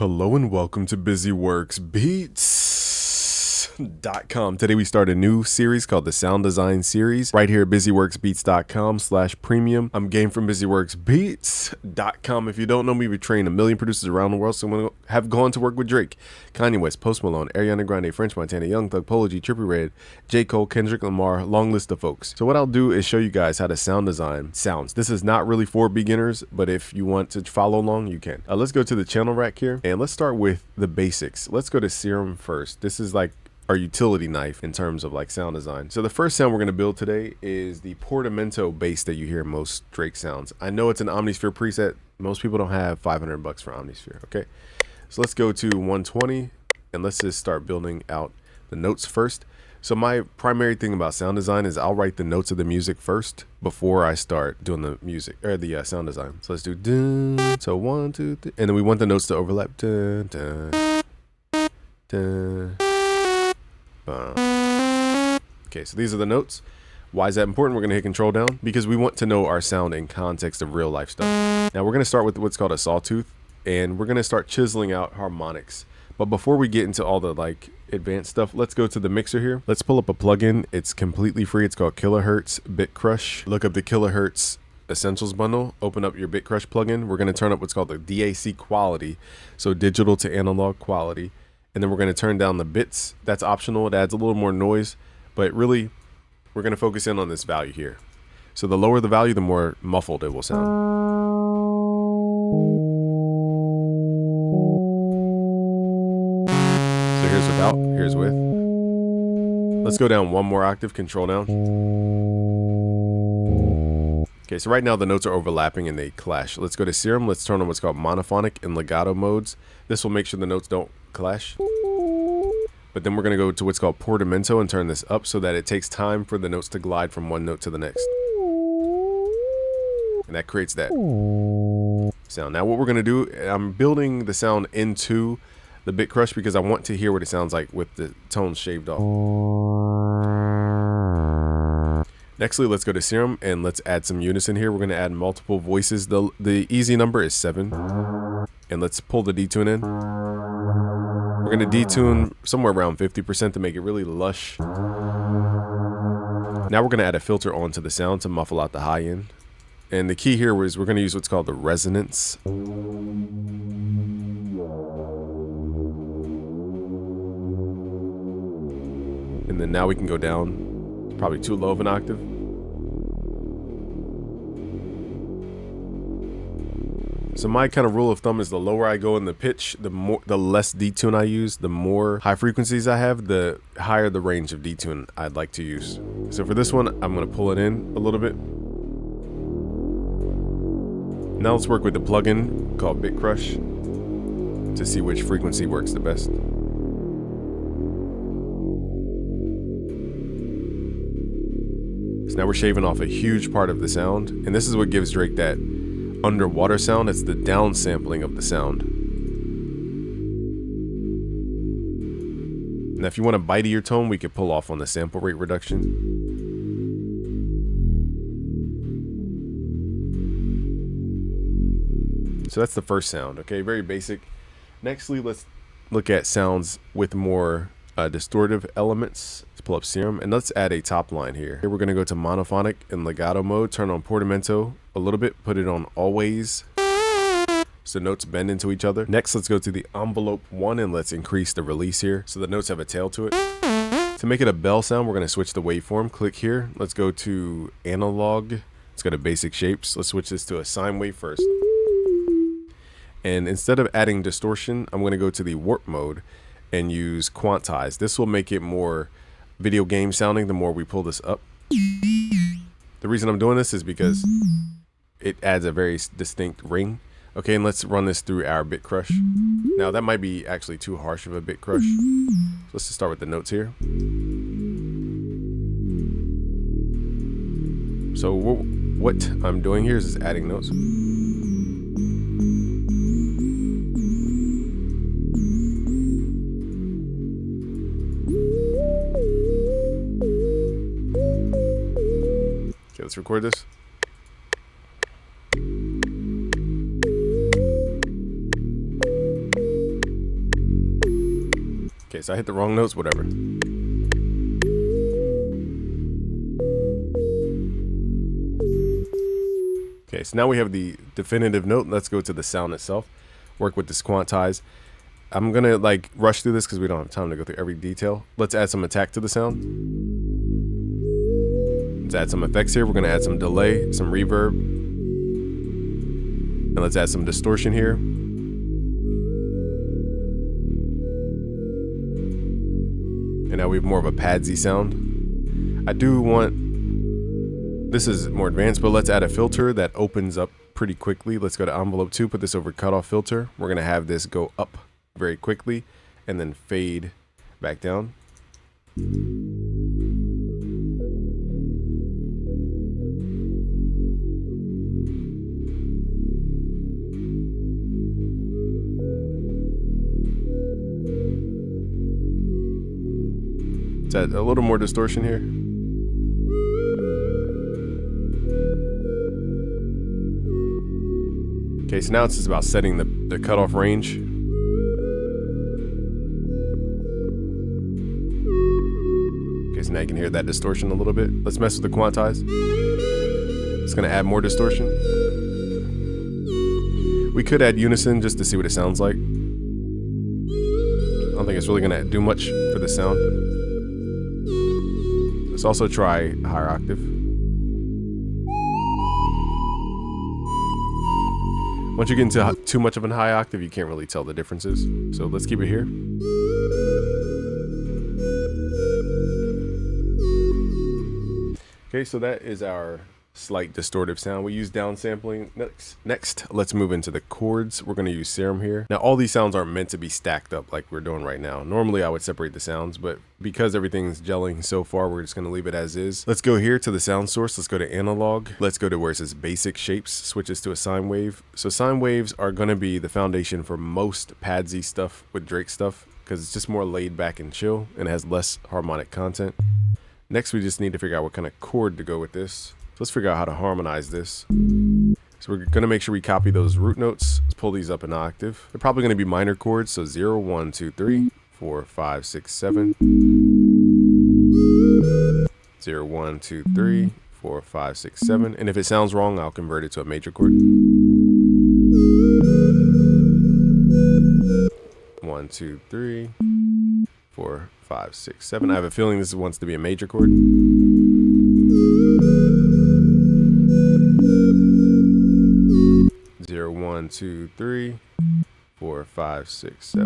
Hello and welcome to BusyWorksBeats.com. Today we start a new series called the Sound Design Series right here at BusyWorksBeats.com/premium. I'm Game from BusyWorksBeats.com. If you don't know me, we train a million producers around the world, so I'm going to have gone to work with Drake, Kanye West, Post Malone, Ariana Grande, French Montana, Young Thug, Polo G, Trippie Redd, J. Cole, Kendrick Lamar, long list of folks. So what I'll do is show you guys how to sound design sounds. This is not really for beginners, but if you want to follow along, you can. Let's go to the channel rack here and let's start with the basics. Let's go to Serum first. This is like our utility knife in terms of like sound design. So the first sound we're going to build today is the portamento bass that you hear in most Drake sounds. I know it's an Omnisphere preset. Most people don't have $500 for Omnisphere. Okay, so let's go to 120 and let's just start building out the notes first. So my primary thing about sound design is I'll write the notes of the music first before I start doing the music or the sound design. So let's do dun, so 1, 2, 3, and then we want the notes to overlap. Dun, dun, dun. Okay, so these are the notes. Why is that important? We're going to hit control down because we want to know our sound in context of real life stuff. Now we're going to start with what's called a sawtooth, and we're going to start chiseling out harmonics. But before we get into all the like advanced stuff, let's go to the mixer here. Let's pull up a plugin. It's completely free. It's called Kilohertz Bit Crush. Look up the Kilohertz Essentials bundle, open up your Bit Crush plugin. We're going to turn up what's called the DAC quality, so digital to analog quality. And then we're going to turn down the bits. That's optional. It adds a little more noise, but really we're going to focus in on this value here. So the lower the value, the more muffled it will sound. So here's without, here's with. Let's go down one more octave, control down. Okay, so right now the notes are overlapping and they clash. Let's go to Serum. Let's turn on what's called monophonic and legato modes. This will make sure the notes don't clash. But then we're going to go to what's called portamento and turn this up so that it takes time for the notes to glide from one note to the next. And that creates that sound. Now what we're going to do, I'm building the sound into the Bit Crush because I want to hear what it sounds like with the tones shaved off. Nextly, let's go to Serum and let's add some unison here. We're going to add multiple voices. The easy number is 7. And let's pull the detune in. We're going to detune somewhere around 50% to make it really lush. Now we're going to add a filter onto the sound to muffle out the high end. And the key here is we're going to use what's called the resonance. And then now we can go down, probably too low of an octave. So my kind of rule of thumb is the lower I go in the pitch, the less detune I use, the more high frequencies I have, the higher the range of detune I'd like to use. So for this one, I'm going to pull it in a little bit. Now let's work with the plugin called Bit Crush to see which frequency works the best. So now we're shaving off a huge part of the sound, and this is what gives Drake that underwater sound. It's the down sampling of the sound. Now if you want a bitier tone, we could pull off on the sample rate reduction. So that's the first sound. Okay, very basic. Nextly, let's look at sounds with more distortive elements. Let's pull up Serum and let's add a top line here. Here we're going to go to monophonic and legato mode, turn on portamento a little bit, put it on always so notes bend into each other. Next, let's go to the envelope 1 and let's increase the release here so the notes have a tail to it. To make it a bell sound, we're going to switch the waveform. Click here. Let's go to analog. Let's go to basic shapes. Let's switch this to a sine wave first. And instead of adding distortion, I'm going to go to the warp mode and use quantize. This will make it more video game sounding the more we pull this up. The reason I'm doing this is because it adds a very distinct ring. Okay, and let's run this through our Bit Crush. Now that might be actually too harsh of a Bit Crush. So let's just start with the notes here. So what I'm doing here is adding notes. Okay, let's record this. Okay, so I hit the wrong notes, whatever. Okay, so now we have the definitive note. Let's go to the sound itself. Work with this quantize. I'm gonna like rush through this because we don't have time to go through every detail. Let's add some attack to the sound. Let's add some effects here. We're gonna add some delay, some reverb. And let's add some distortion here. And now we have more of a padsy sound. I do want, this is more advanced, but let's add a filter that opens up pretty quickly. Let's go to envelope 2, put this over cutoff filter. We're gonna have this go up very quickly and then fade back down. Let's add a little more distortion here. Okay, so now it's just about setting the cutoff range. Okay, so now you can hear that distortion a little bit. Let's mess with the quantize. It's gonna add more distortion. We could add unison just to see what it sounds like. I don't think it's really gonna do much for the sound. Let's also try higher octave. Once you get into too much of a high octave, you can't really tell the differences. So let's keep it here. Okay, so that is our slight distortive sound. We use downsampling. Next, let's move into the chords. We're going to use Serum here. Now, all these sounds aren't meant to be stacked up like we're doing right now. Normally, I would separate the sounds, but because everything's gelling so far, we're just going to leave it as is. Let's go here to the sound source. Let's go to analog. Let's go to where it says basic shapes. Switch this to a sine wave. So sine waves are going to be the foundation for most padsy stuff with Drake stuff because it's just more laid back and chill and has less harmonic content. Next, we just need to figure out what kind of chord to go with this. Let's figure out how to harmonize this. So we're gonna make sure we copy those root notes. Let's pull these up an octave. They're probably gonna be minor chords. So 0, 1, 2, 3, 4, 5, 6, 7. 0, 1, 2, 3, 4, 5, 6, 7. And if it sounds wrong, I'll convert it to a major chord. 1, 2, 3, 4, 5, 6, 7. I have a feeling this wants to be a major chord. 0, 1, 2, 3, 4, 5, 6, 7.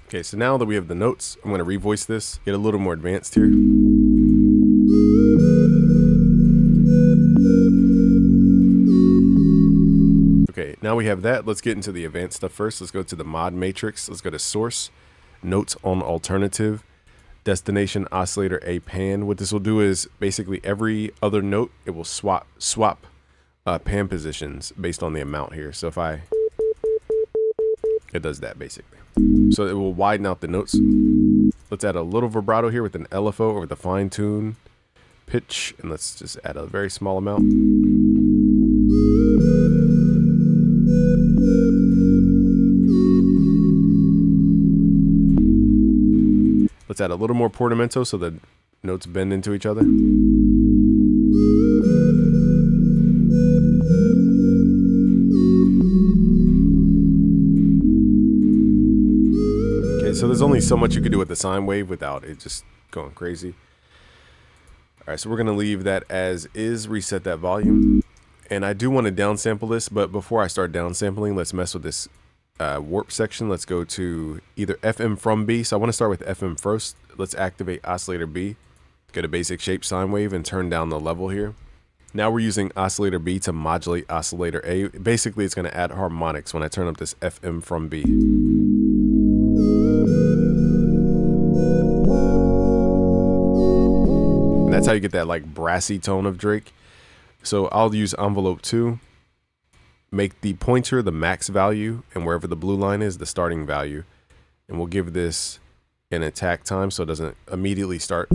Okay, so now that we have the notes, I'm going to revoice this, get a little more advanced here. Okay, now we have that. Let's get into the advanced stuff first. Let's go to the mod matrix. Let's go to source, notes on alternative, destination oscillator A pan. What this will do is basically every other note, it will swap pan positions based on the amount here. So if it does that basically. So it will widen out the notes. Let's add a little vibrato here with an LFO or with a fine tune pitch. And let's just add a very small amount. Let's add a little more portamento so the notes bend into each other. Okay, so there's only so much you could do with the sine wave without it just going crazy. All right, so we're gonna leave that as is, reset that volume. And I do want to downsample this, but before I start downsampling, let's mess with this warp section. Let's go to either FM from B. So I want to start with FM first. Let's activate oscillator B, go to basic shape sine wave and turn down the level here. Now we're using oscillator B to modulate oscillator A. Basically, it's going to add harmonics when I turn up this FM from B. And that's how you get that like brassy tone of Drake. So I'll use envelope 2. Make the pointer the max value, and wherever the blue line is, the starting value. And we'll give this an attack time so it doesn't immediately start.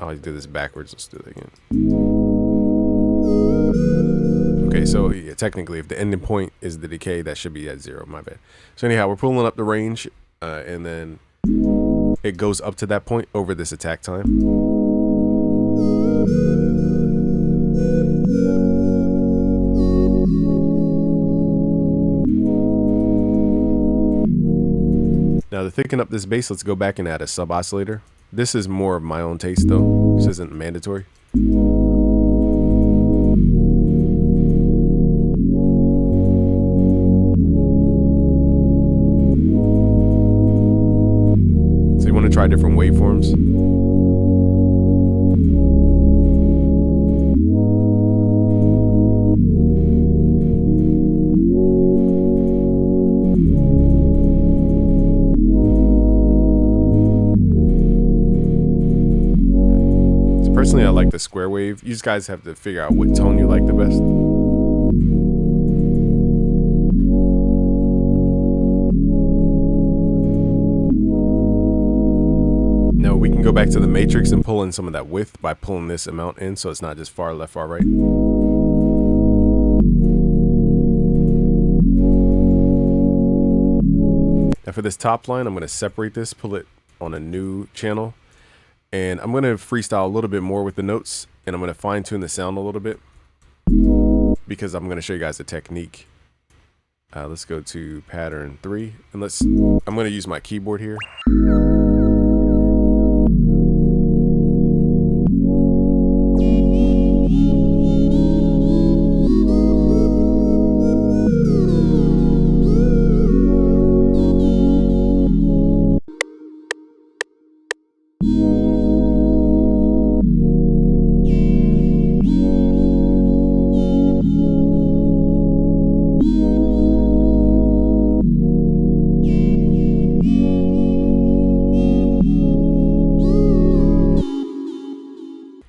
I'll do this backwards. Let's do it again. so yeah, technically, if the ending point is the decay, that should be at 0. My bad. So anyhow, we're pulling up the range, and then it goes up to that point over this attack time. Now to thicken up this bass, let's go back and add a sub oscillator. This is more of my own taste though. This isn't mandatory. So you want to try different waveforms. Personally, I like the square wave. You guys have to figure out what tone you like the best. Now we can go back to the matrix and pull in some of that width by pulling this amount in, so it's not just far left, far right. Now for this top line, I'm going to separate this, pull it on a new channel. And I'm going to freestyle a little bit more with the notes, and I'm going to fine tune the sound a little bit because I'm going to show you guys a technique. Let's go to pattern 3, and I'm going to use my keyboard here.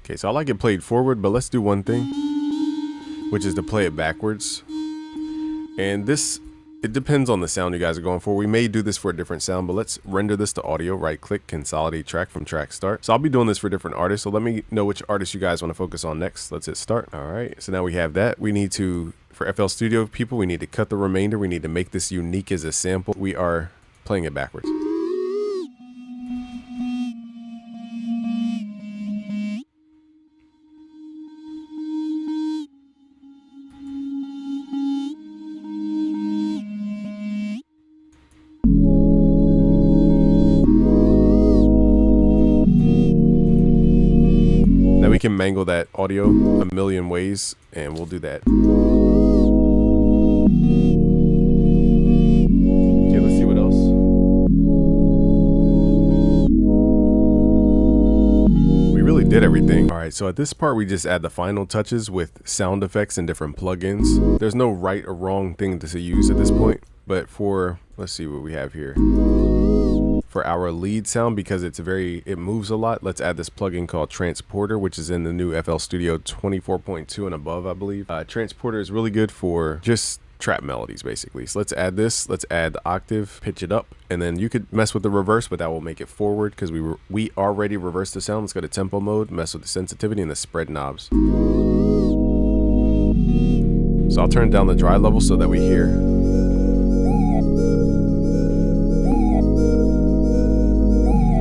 Okay, so I like it played forward, but let's do one thing, which is to play it backwards. And this, it depends on the sound you guys are going for. We may do this for a different sound, but let's render this to audio. Right click, consolidate track from track start. So I'll be doing this for different artists. So let me know which artists you guys want to focus on next. Let's hit start. All right, so now we have that. We need to, for FL Studio people, we need to cut the remainder. We need to make this unique as a sample. We are playing it backwards. We can mangle that audio a million ways, and we'll do that. Okay, let's see what else. We really did everything. All right, so at this part, we just add the final touches with sound effects and different plugins. There's no right or wrong thing to use at this point, but for, let's see what we have here. For our lead sound, because it moves a lot, let's add this plugin called Transporter, which is in the new FL Studio 24.2 and above, I believe. Transporter is really good for just trap melodies, basically. So let's add this. Let's add the octave, pitch it up, and then you could mess with the reverse, but that will make it forward because we already reversed the sound. Let's go to tempo mode, mess with the sensitivity and the spread knobs. So I'll turn down the dry level so that we hear.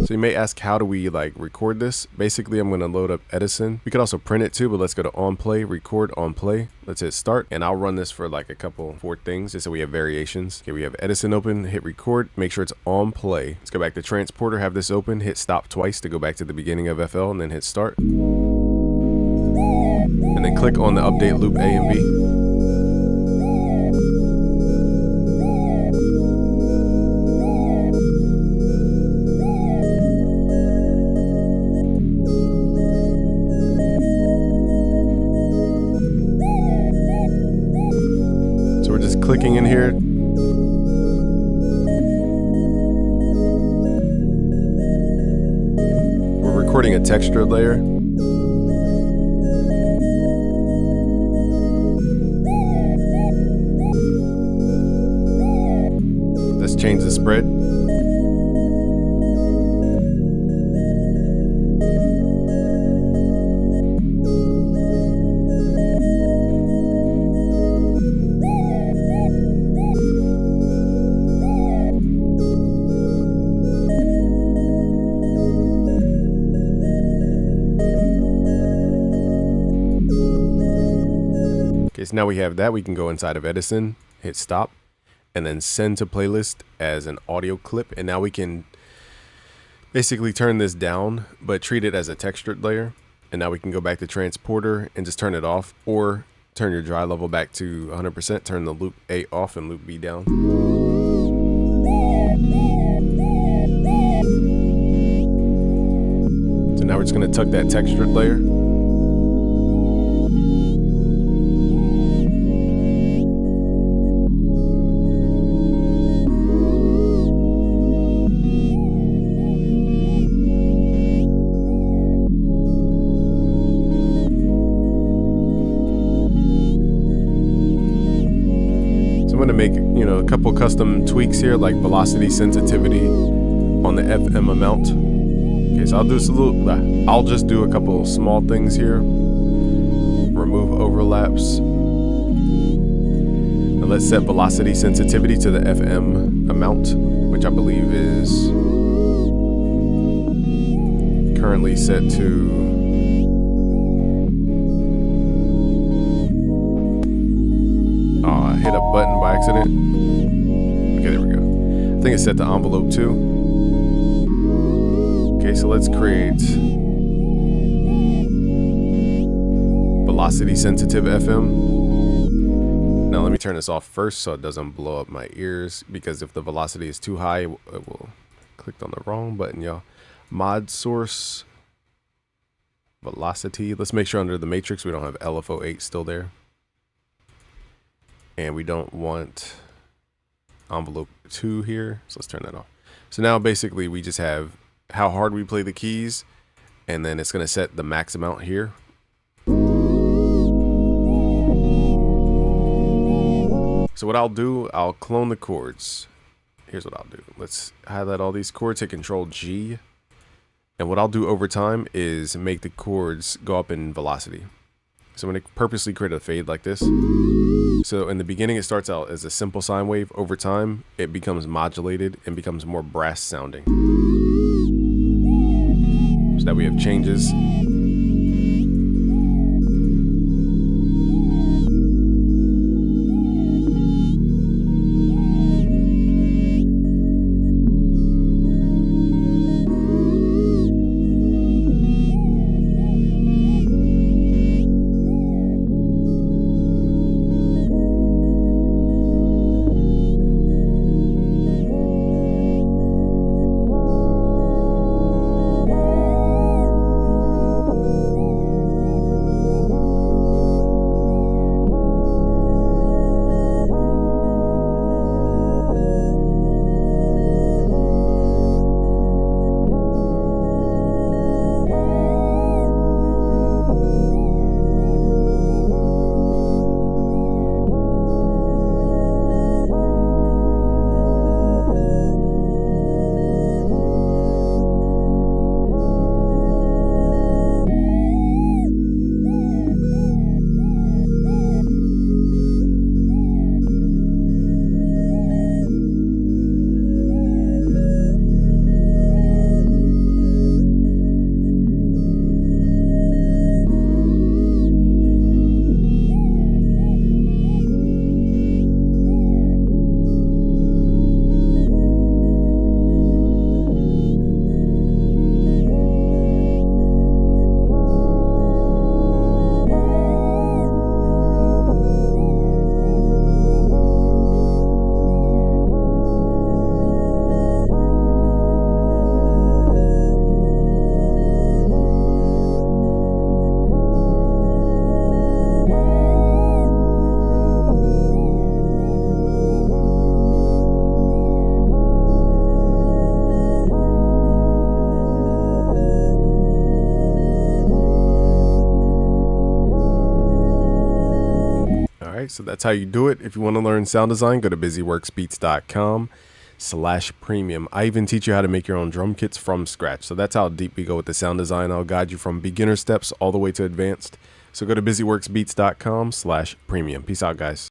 So you may ask, how do we like record this? Basically, I'm going to load up Edison. We could also print it too, but let's go to on play, record, on play. Let's hit start, and I'll run this for like a couple, 4 things, just so we have variations. Okay, we have Edison open, hit record, make sure it's on play. Let's go back to Transporter, have this open, hit stop twice to go back to the beginning of FL, and then hit start. And then click on the update loop A and B. Clicking in here. We're recording a texture layer. Let's change the spread. Okay, so now we have that. We can go inside of Edison, hit stop, and then send to playlist as an audio clip. And now we can basically turn this down, but treat it as a textured layer. And now we can go back to transporter and just turn it off, or turn your dry level back to 100%, turn the loop A off and loop B down. So now we're just gonna tuck that textured layer. I'm going to make, a couple custom tweaks here, like velocity sensitivity on the FM amount. Okay, so I'll just do a couple small things here. Remove overlaps. And let's set velocity sensitivity to the FM amount, which I believe is currently set to hit a button by accident. Okay, there we go. I think it's set to envelope 2. Okay, so let's create velocity sensitive FM. Now let me turn this off first so it doesn't blow up my ears, because if the velocity is too high, it will clicked on the wrong button, y'all. Mod source velocity. Let's make sure under the matrix we don't have LFO8 still there. And we don't want envelope 2 here, so let's turn that off. So now basically we just have how hard we play the keys, and then it's gonna set the max amount here. So what I'll do, I'll clone the chords. Here's what I'll do. Let's highlight all these chords, hit Control G. And what I'll do over time is make the chords go up in velocity. So I'm going to purposely create a fade like this. So in the beginning, it starts out as a simple sine wave. Over time, it becomes modulated and becomes more brass sounding. So that we have changes. So that's how you do it. If you want to learn sound design, go to busyworksbeats.com/premium. I even teach you how to make your own drum kits from scratch. So that's how deep we go with the sound design. I'll guide you from beginner steps all the way to advanced. So go to busyworksbeats.com/premium. Peace out, guys.